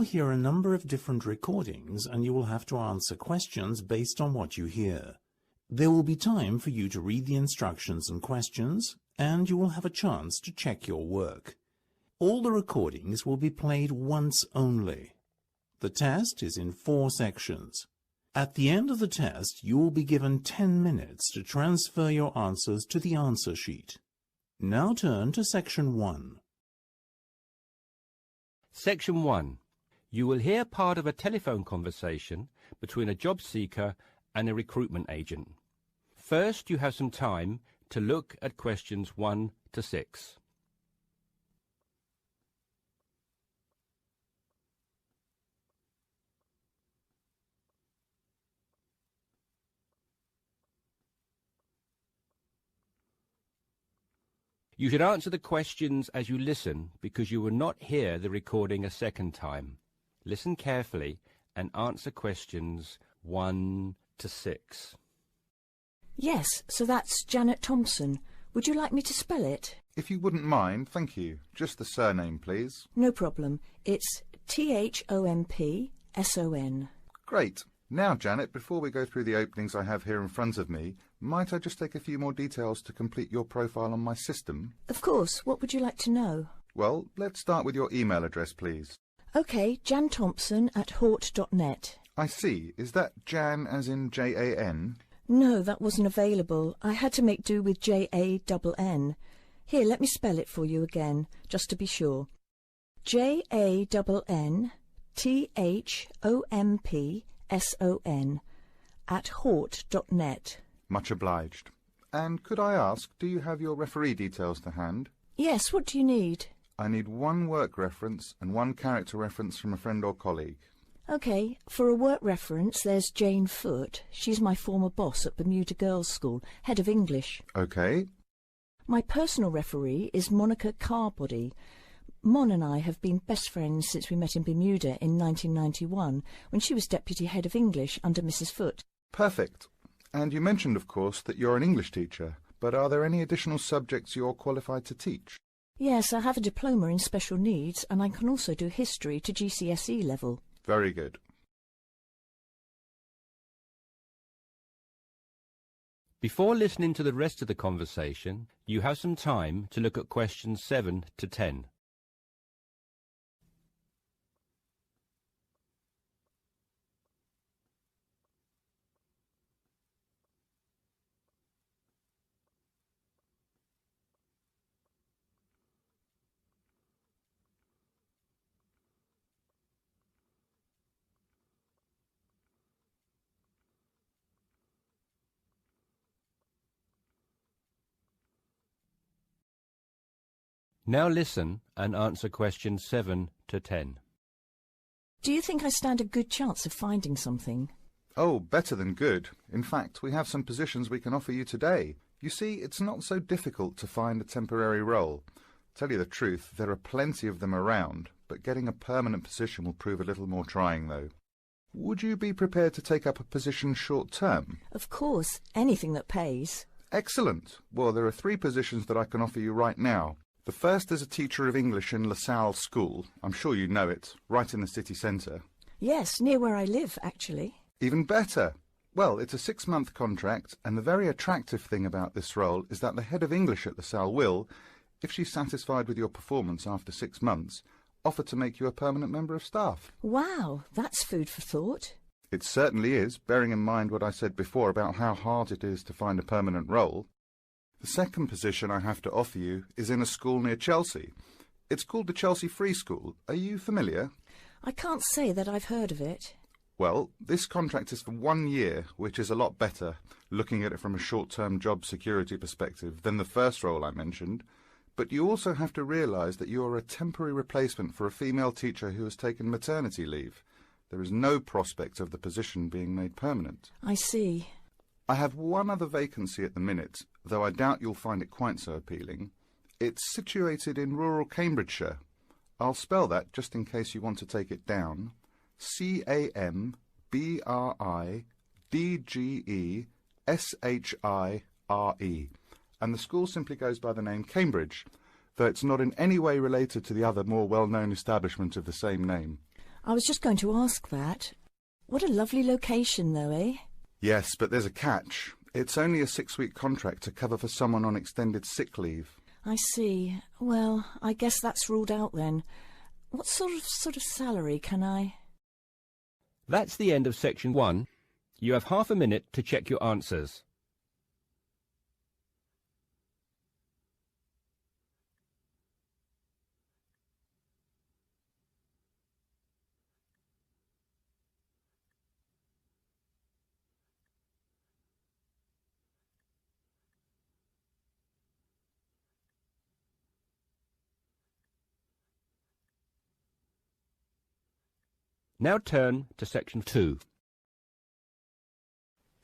hear a number of different recordings and you will have to answer questions based on what you hear. There will be time for you to read the instructions and questions, and you will have a chance to check your work. All the recordings will be played once only. The test is in 4 sections. At the end of the test, you will be given 10 minutes to transfer your answers to the answer sheet. Now turn to Section 1. Section 1. You will hear part of a telephone conversation between a job seeker and a recruitment agent. First, you have some time to look at questions 1 to 6. You should answer the questions as you listen because you will not hear the recording a second time. Listen carefully and answer questions 1 to 6. Yes, so that's Janet Thompson. Would you like me to spell it? If you wouldn't mind, thank you. Just the surname, please. No problem. It's Thompson. Great. Now, Janet, before we go through the openings I have here in front of me, might I just take a few more details to complete your profile on my system? Of course. What would you like to know? Well, let's start with your email address, please. OK, janthompson@hort.net. I see. Is that Jan as in Jan? No, that wasn't available. I had to make do with Jann. Here, let me spell it for you again, just to be sure. JANNTHOMPSON@hort.net. Much obliged. And could I ask, do you have your referee details to hand? Yes, what do you need? I need 1 work reference and 1 character reference from a friend or colleague. OK, for a work reference, there's Jane Foote. She's my former boss at Bermuda Girls' School, head of English. OK. My personal referee is Monica Carbody. Mon and I have been best friends since we met in Bermuda in 1991, when she was deputy head of English under Mrs. Foote. Perfect. And you mentioned, of course, that you're an English teacher, but are there any additional subjects you're qualified to teach? Yes, I have a diploma in special needs, and I can also do history to GCSE level. Very good. Before listening to the rest of the conversation, you have some time to look at questions 7 to 10. Now listen and answer questions 7 to 10. Do you think I stand a good chance of finding something? Oh, better than good. In fact, we have some positions we can offer you today. You see, it's not so difficult to find a temporary role. Tell you the truth, there are plenty of them around, but getting a permanent position will prove a little more trying, though. Would you be prepared to take up a position short-term? Of course, anything that pays. Excellent. Well, there are 3 positions that I can offer you right now. The first is a teacher of English in LaSalle School. I'm sure you know it, right in the city centre. Yes, near where I live, actually. Even better. Well, it's a 6-month contract, and the very attractive thing about this role is that the head of English at LaSalle will, if she's satisfied with your performance after 6 months, offer to make you a permanent member of staff. Wow, that's food for thought. It certainly is, bearing in mind what I said before about how hard it is to find a permanent role. The second position I have to offer you is in a school near Chelsea. It's called the Chelsea Free School. Are you familiar? I can't say that I've heard of it. Well, this contract is for 1 year, which is a lot better, looking at it from a short-term job security perspective, than the first role I mentioned. But you also have to realise that you are a temporary replacement for a female teacher who has taken maternity leave. There is no prospect of the position being made permanent. I see. I have 1 other vacancy at the minute, though I doubt you'll find it quite so appealing. It's situated in rural Cambridgeshire. I'll spell that just in case you want to take it down. CAMBRIDGESHIRE. And the school simply goes by the name Cambridge, though it's not in any way related to the other more well-known establishment of the same name. I was just going to ask that. What a lovely location, though, eh? Yes, but there's a catch. It's only a 6-week contract to cover for someone on extended sick leave. I see. Well, I guess that's ruled out then. What sort of salary can I... That's the end of section 1. You have half a minute to check your answers. Now turn to section 2.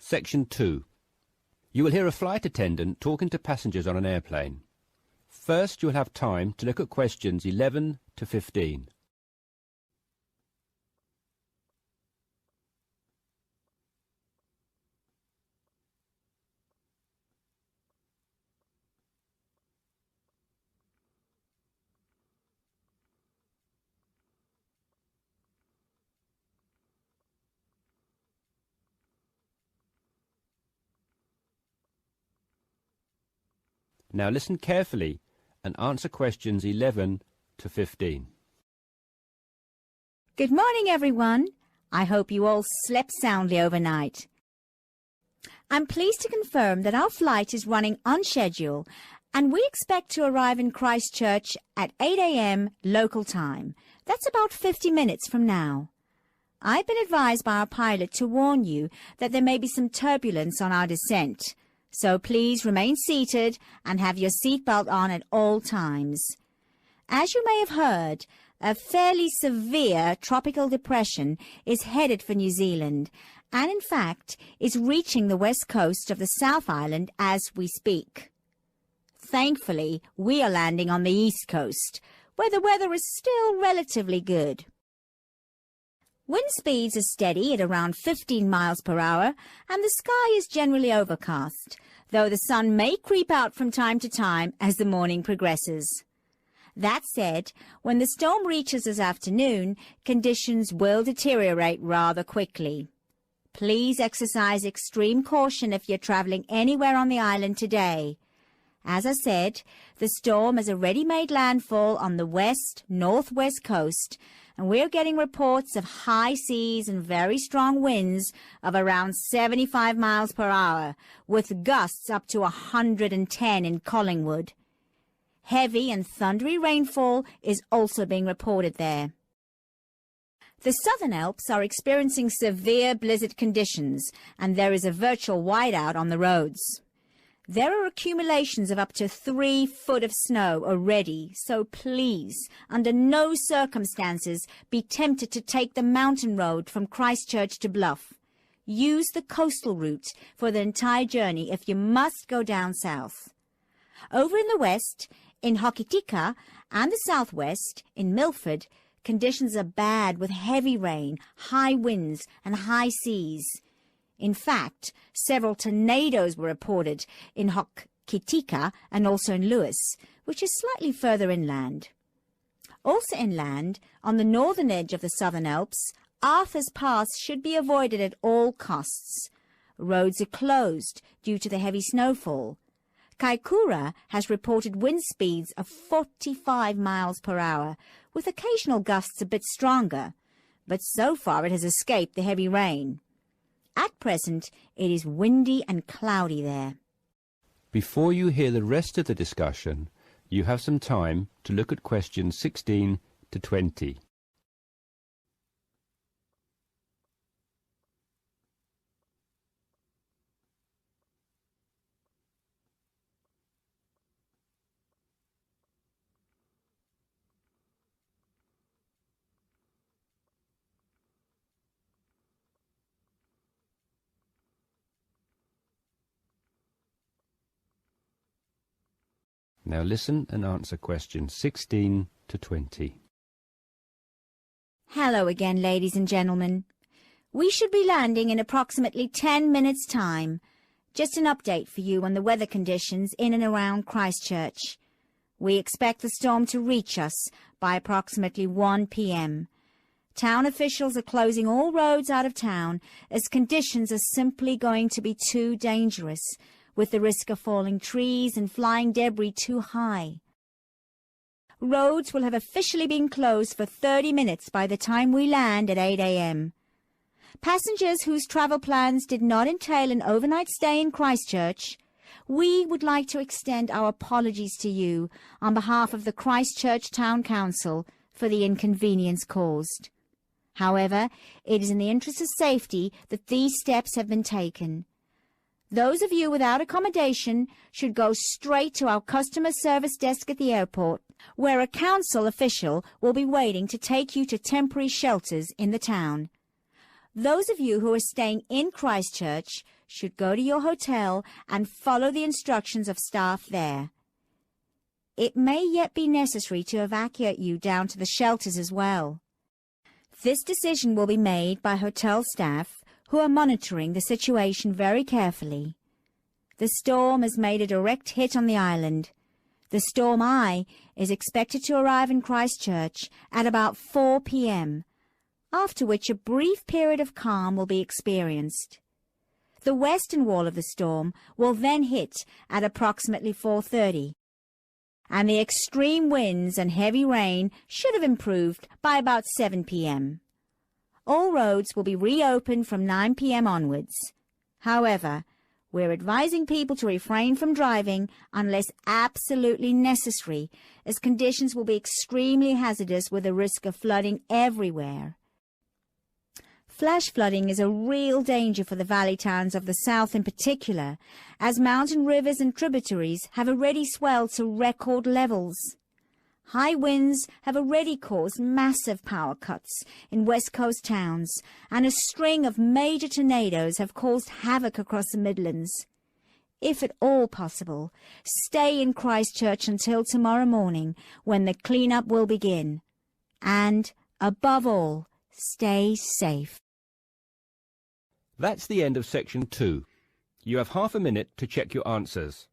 Section 2. You will hear a flight attendant talking to passengers on an airplane. First, you will have time to look at questions 11 to 15. Now listen carefully and answer questions 11 to 15. Good morning, everyone. I hope you all slept soundly overnight. I'm pleased to confirm that our flight is running on schedule and we expect to arrive in Christchurch at 8 a.m. local time. That's about 50 minutes from now. I've been advised by our pilot to warn you that there may be some turbulence on our descent. So please remain seated and have your seatbelt on at all times. As you may have heard, a fairly severe tropical depression is headed for New Zealand and in fact is reaching the west coast of the South Island as we speak. Thankfully, we are landing on the east coast, where the weather is still relatively good. Wind speeds are steady at around 15 miles per hour and the sky is generally overcast, though the sun may creep out from time to time as the morning progresses. That said, when the storm reaches this afternoon, conditions will deteriorate rather quickly. Please exercise extreme caution if you're travelling anywhere on the island today. As I said, the storm has already made landfall on the west-northwest coast, and we're getting reports of high seas and very strong winds of around 75 miles per hour, with gusts up to 110 in Collingwood. Heavy and thundery rainfall is also being reported there. The Southern Alps are experiencing severe blizzard conditions, and there is a virtual whiteout on the roads. There are accumulations of up to 3 foot of snow already, so please, under no circumstances, be tempted to take the mountain road from Christchurch to Bluff. Use the coastal route for the entire journey if you must go down south. Over in the west, in Hokitika, and the southwest, in Milford, conditions are bad with heavy rain, high winds, and high seas. In fact, several tornadoes were reported in Hokitika and also in Lewis, which is slightly further inland. Also inland, on the northern edge of the Southern Alps, Arthur's Pass should be avoided at all costs. Roads are closed due to the heavy snowfall. Kaikoura has reported wind speeds of 45 miles per hour, with occasional gusts a bit stronger, but so far it has escaped the heavy rain. At present, it is windy and cloudy there. Before you hear the rest of the discussion, you have some time to look at questions 16 to 20. Now listen and answer questions 16 to 20. Hello again, ladies and gentlemen. We should be landing in approximately 10 minutes' time. Just an update for you on the weather conditions in and around Christchurch. We expect the storm to reach us by approximately 1 p.m. Town officials are closing all roads out of town as conditions are simply going to be too dangerous, with the risk of falling trees and flying debris too high. Roads will have officially been closed for 30 minutes by the time we land at 8 a.m. Passengers whose travel plans did not entail an overnight stay in Christchurch, we would like to extend our apologies to you on behalf of the Christchurch Town Council for the inconvenience caused. However, it is in the interest of safety that these steps have been taken. Those of you without accommodation should go straight to our customer service desk at the airport, where a council official will be waiting to take you to temporary shelters in the town. Those of you who are staying in Christchurch should go to your hotel and follow the instructions of staff there. It may yet be necessary to evacuate you down to the shelters as well. This decision will be made by hotel staff who are monitoring the situation very carefully. The storm has made a direct hit on the island. The storm eye is expected to arrive in Christchurch at about 4 p.m., after which a brief period of calm will be experienced. The western wall of the storm will then hit at approximately 4:30, and the extreme winds and heavy rain should have improved by about 7 p.m. All roads will be reopened from 9 p.m. onwards. However, we're advising people to refrain from driving unless absolutely necessary, as conditions will be extremely hazardous with a risk of flooding everywhere. Flash flooding is a real danger for the valley towns of the south in particular, as mountain rivers and tributaries have already swelled to record levels. High winds have already caused massive power cuts in West Coast towns, and a string of major tornadoes have caused havoc across the Midlands. If at all possible, stay in Christchurch until tomorrow morning, when the clean-up will begin. And, above all, stay safe. That's the end of section 2. You have half a minute to check your answers.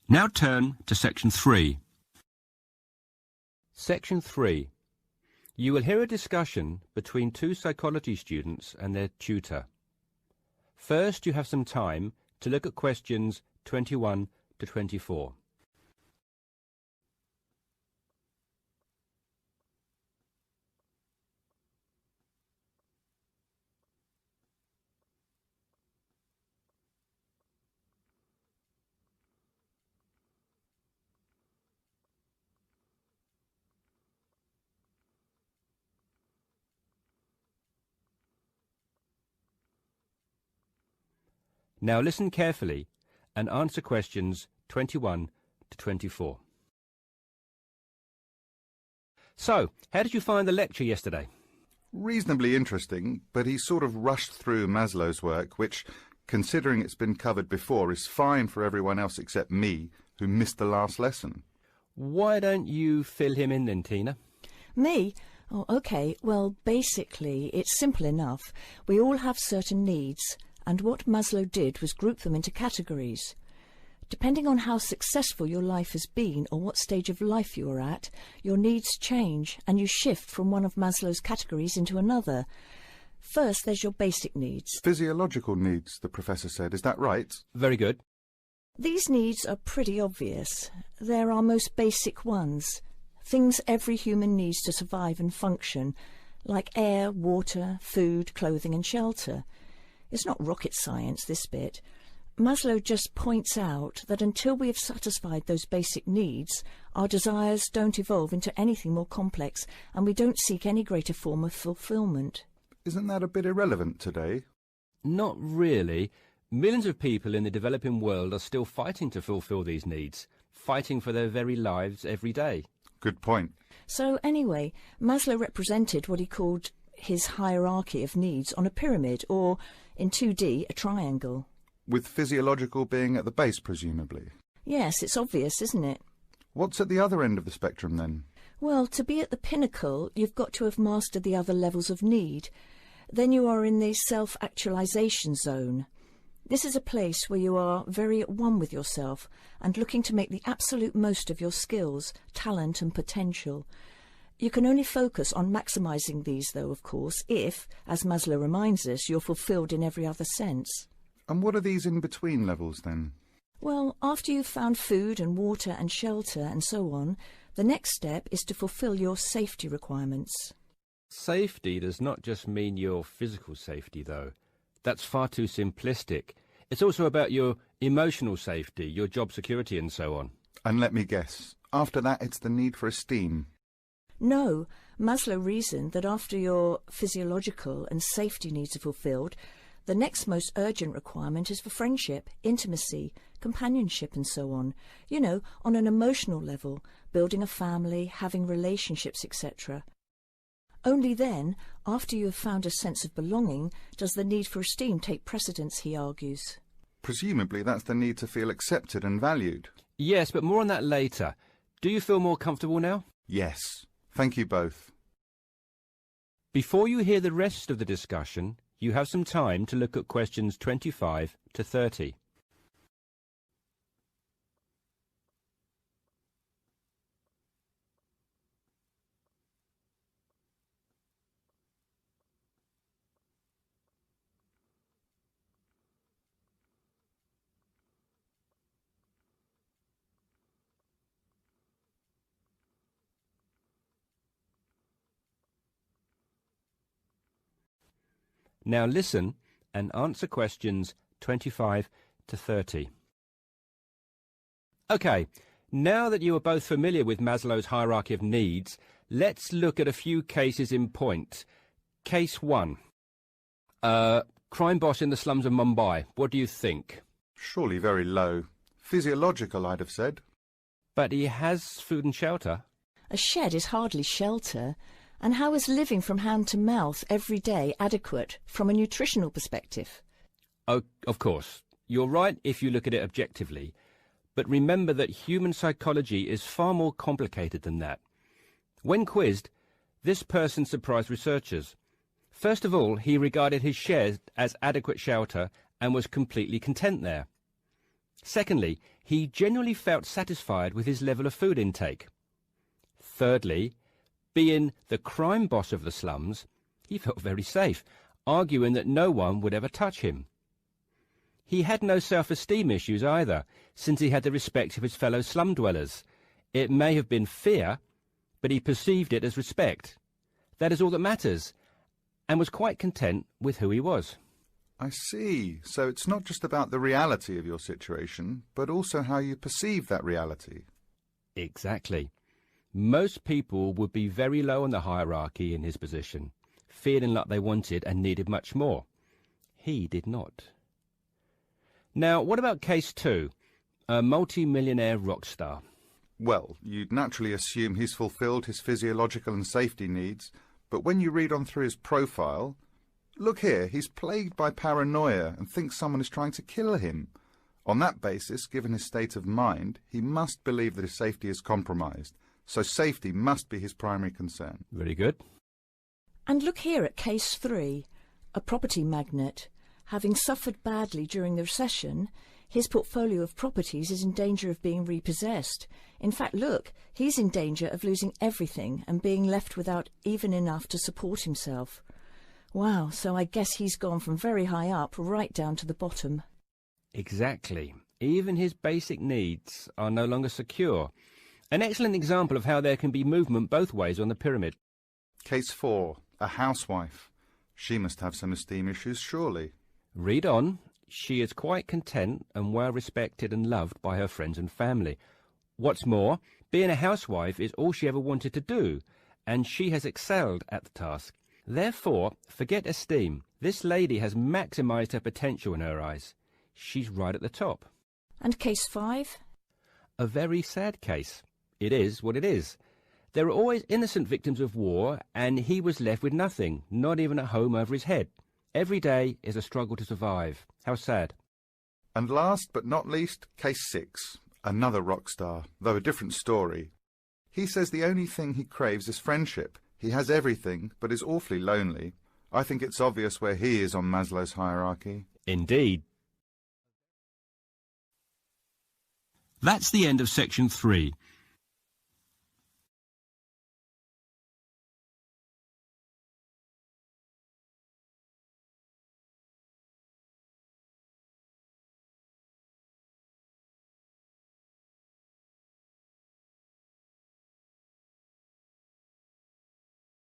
Now turn to section 3. Section 3. You will hear a discussion between two psychology students and their tutor. First, you have some time to look at questions 21 to 24. Now listen carefully and answer questions 21 to 24. So, how did you find the lecture yesterday? Reasonably interesting, but he sort of rushed through Maslow's work, which, considering it's been covered before, is fine for everyone else except me, who missed the last lesson. Why don't you fill him in then, Tina? Me? Oh, OK. Well, basically, it's simple enough. We all have certain needs, and what Maslow did was group them into categories. Depending on how successful your life has been or what stage of life you are at, your needs change and you shift from one of Maslow's categories into another. First, there's your basic needs. Physiological needs, the professor said. Is that right? Very good. These needs are pretty obvious. They're our most basic ones. Things every human needs to survive and function, like air, water, food, clothing and shelter. It's not rocket science, this bit. Maslow just points out that until we have satisfied those basic needs, our desires don't evolve into anything more complex, and we don't seek any greater form of fulfillment. Isn't that a bit irrelevant today? Not really. Millions of people in the developing world are still fighting to fulfill these needs, fighting for their very lives every day. Good point. So anyway, Maslow represented what he called his hierarchy of needs on a pyramid, or, in 2D, a triangle. With physiological being at the base, presumably. Yes, it's obvious, isn't it? What's at the other end of the spectrum, then? Well, to be at the pinnacle, you've got to have mastered the other levels of need. Then you are in the self-actualization zone. This is a place where you are very at one with yourself and looking to make the absolute most of your skills, talent and potential. You can only focus on maximising these, though, of course, if, as Maslow reminds us, you're fulfilled in every other sense. And what are these in-between levels, then? Well, after you've found food and water and shelter and so on, the next step is to fulfil your safety requirements. Safety does not just mean your physical safety, though. That's far too simplistic. It's also about your emotional safety, your job security and so on. And let me guess, after that it's the need for esteem. No, Maslow reasoned that after your physiological and safety needs are fulfilled, the next most urgent requirement is for friendship, intimacy, companionship and so on. You know, on an emotional level, building a family, having relationships, etc. Only then, after you have found a sense of belonging, does the need for esteem take precedence, he argues. Presumably that's the need to feel accepted and valued. Yes, but more on that later. Do you feel more comfortable now? Yes. Thank you both. Before you hear the rest of the discussion, you have some time to look at questions 25 to 30. Now listen and answer questions 25 to 30. OK, now that you are both familiar with Maslow's hierarchy of needs, let's look at a few cases in point. Case 1. Crime boss in the slums of Mumbai. What do you think? Surely very low. Physiological, I'd have said. But he has food and shelter. A shed is hardly shelter. And how is living from hand to mouth every day adequate from a nutritional perspective? Oh, of course. You're right if you look at it objectively. But remember that human psychology is far more complicated than that. When quizzed, this person surprised researchers. First of all, he regarded his shed as adequate shelter and was completely content there. Secondly, he genuinely felt satisfied with his level of food intake. Thirdly, being the crime boss of the slums, he felt very safe, arguing that no one would ever touch him. He had no self-esteem issues either, since he had the respect of his fellow slum dwellers. It may have been fear, but he perceived it as respect. That is all that matters, and was quite content with who he was. I see. So it's not just about the reality of your situation, but also how you perceive that reality. Exactly. Most people would be very low on the hierarchy in his position, feeling like they wanted and needed much more. He did not. Now, what about case 2? A multi-millionaire rock star. Well, you'd naturally assume he's fulfilled his physiological and safety needs, but when you read on through his profile, look here, he's plagued by paranoia and thinks someone is trying to kill him. On that basis, given his state of mind, he must believe that his safety is compromised. So safety must be his primary concern. Very good. And look here at case 3, a property magnate. Having suffered badly during the recession, his portfolio of properties is in danger of being repossessed. In fact, look, he's in danger of losing everything and being left without even enough to support himself. Wow, so I guess he's gone from very high up right down to the bottom. Exactly. Even his basic needs are no longer secure. An excellent example of how there can be movement both ways on the pyramid. Case 4. A housewife. She must have some esteem issues, surely. Read on. She is quite content and well respected and loved by her friends and family. What's more, being a housewife is all she ever wanted to do, and she has excelled at the task. Therefore, forget esteem. This lady has maximised her potential in her eyes. She's right at the top. And case 5? A very sad case. It is what it is. There are always innocent victims of war, and he was left with nothing, not even a home over his head. Every day is a struggle to survive. How sad. And last but not least, case 6, another rock star, though a different story. He says the only thing he craves is friendship. He has everything, but is awfully lonely. I think it's obvious where he is on Maslow's hierarchy. Indeed. That's the end of section 3.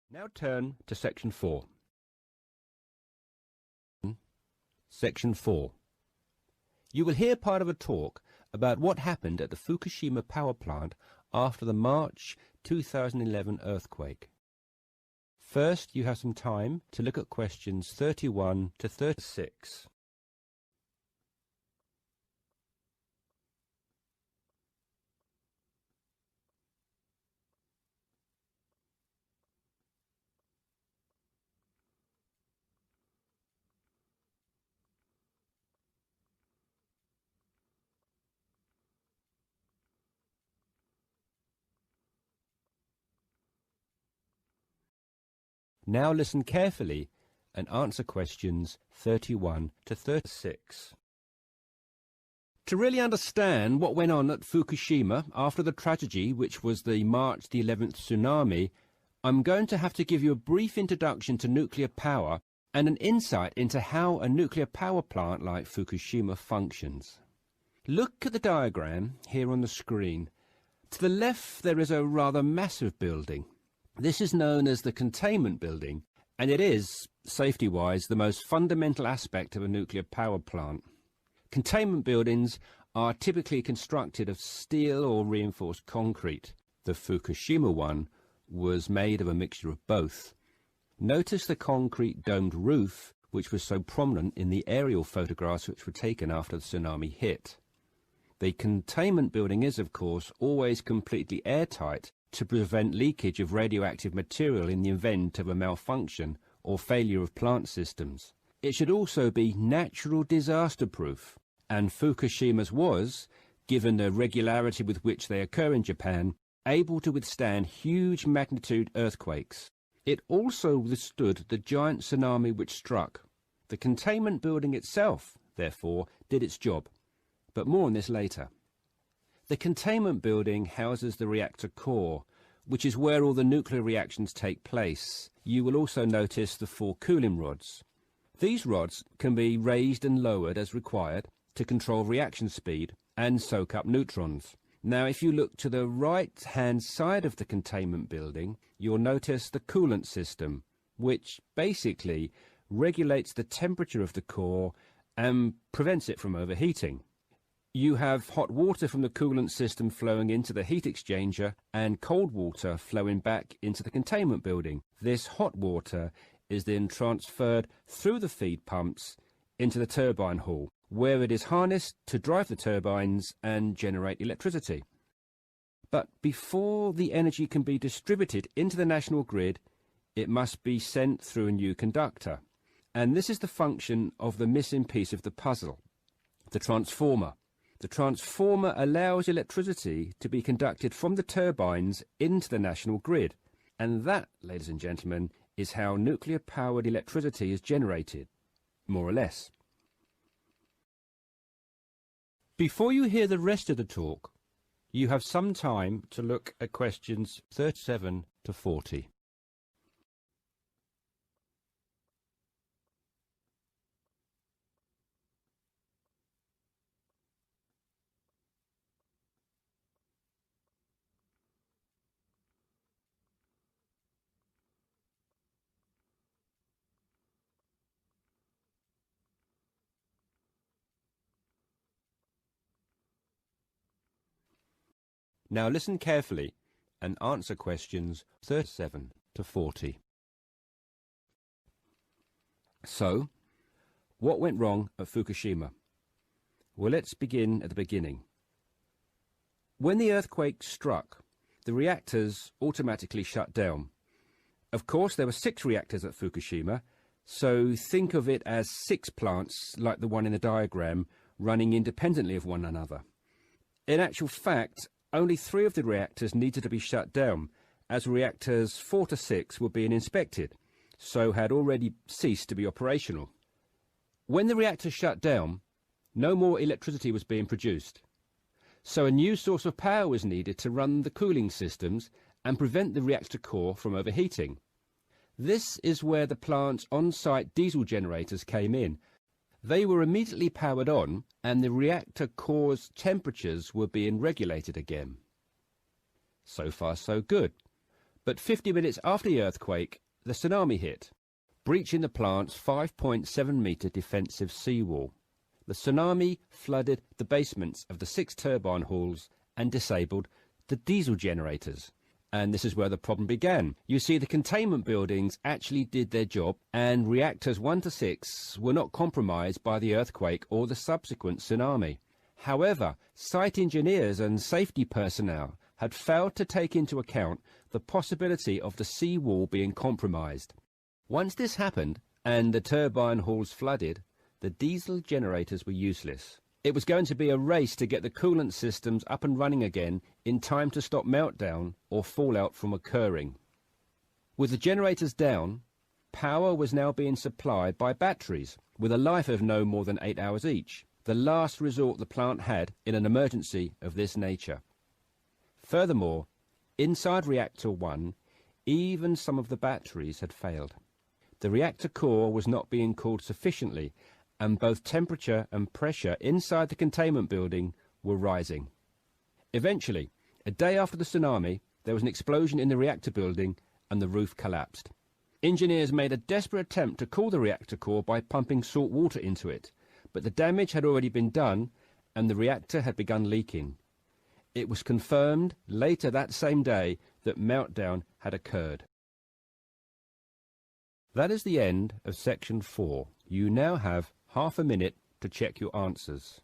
Now turn to section 4. Section 4. You will hear part of a talk about what happened at the Fukushima power plant after the March 2011 earthquake. First, you have some time to look at questions 31 to 36. Now listen carefully and answer questions 31 to 36. To really understand what went on at Fukushima after the tragedy, which was the March the 11th tsunami, I'm going to have to give you a brief introduction to nuclear power and an insight into how a nuclear power plant like Fukushima functions. Look at the diagram here on the screen. To the left there is a rather massive building. This is known as the containment building, and it is, safety-wise, the most fundamental aspect of a nuclear power plant. Containment buildings are typically constructed of steel or reinforced concrete. The Fukushima one was made of a mixture of both. Notice the concrete domed roof, which was so prominent in the aerial photographs which were taken after the tsunami hit. The containment building is, of course, always completely airtight, to prevent leakage of radioactive material in the event of a malfunction or failure of plant systems. It should also be natural disaster proof, and Fukushima's was, given the regularity with which they occur in Japan, able to withstand huge magnitude earthquakes. It also withstood the giant tsunami which struck. The containment building itself, therefore, did its job, but more on this later. The containment building houses the reactor core, which is where all the nuclear reactions take place. You will also notice the 4 cooling rods. These rods can be raised and lowered as required to control reaction speed and soak up neutrons. Now, if you look to the right-hand side of the containment building, you'll notice the coolant system, which basically regulates the temperature of the core and prevents it from overheating. You have hot water from the coolant system flowing into the heat exchanger and cold water flowing back into the containment building. This hot water is then transferred through the feed pumps into the turbine hall, where it is harnessed to drive the turbines and generate electricity. But before the energy can be distributed into the national grid, it must be sent through a new conductor. And this is the function of the missing piece of the puzzle, the transformer. The transformer allows electricity to be conducted from the turbines into the national grid. And that, ladies and gentlemen, is how nuclear-powered electricity is generated, more or less. Before you hear the rest of the talk, you have some time to look at questions 37 to 40. Now listen carefully and answer questions 37 to 40. So, what went wrong at Fukushima? Well, let's begin at the beginning. When the earthquake struck, the reactors automatically shut down. Of course, there were 6 reactors at Fukushima, so think of it as 6 plants like the one in the diagram running independently of one another. In actual fact, only 3 of the reactors needed to be shut down, as reactors 4 to 6 were being inspected, so had already ceased to be operational. When the reactors shut down, no more electricity was being produced, so a new source of power was needed to run the cooling systems and prevent the reactor core from overheating. This is where the plant's on-site diesel generators came in. They were immediately powered on, and the reactor core's temperatures were being regulated again. So far so good. But 50 minutes after the earthquake, the tsunami hit, breaching the plant's 5.7-metre defensive seawall. The tsunami flooded the basements of the 6 turbine halls and disabled the diesel generators. And this is where the problem began. You see, the containment buildings actually did their job, and reactors 1 to 6 were not compromised by the earthquake or the subsequent tsunami. However, site engineers and safety personnel had failed to take into account the possibility of the seawall being compromised. Once this happened, and the turbine halls flooded, the diesel generators were useless. It was going to be a race to get the coolant systems up and running again in time to stop meltdown or fallout from occurring. With the generators down, power was now being supplied by batteries with a life of no more than 8 hours each, the last resort the plant had in an emergency of this nature. Furthermore, inside reactor 1, even some of the batteries had failed. The reactor core was not being cooled sufficiently, and both temperature and pressure inside the containment building were rising. Eventually, a day after the tsunami, there was an explosion in the reactor building and the roof collapsed. Engineers made a desperate attempt to cool the reactor core by pumping salt water into it, but the damage had already been done and the reactor had begun leaking. It was confirmed later that same day that meltdown had occurred. That is the end of section 4. You now have half a minute to check your answers.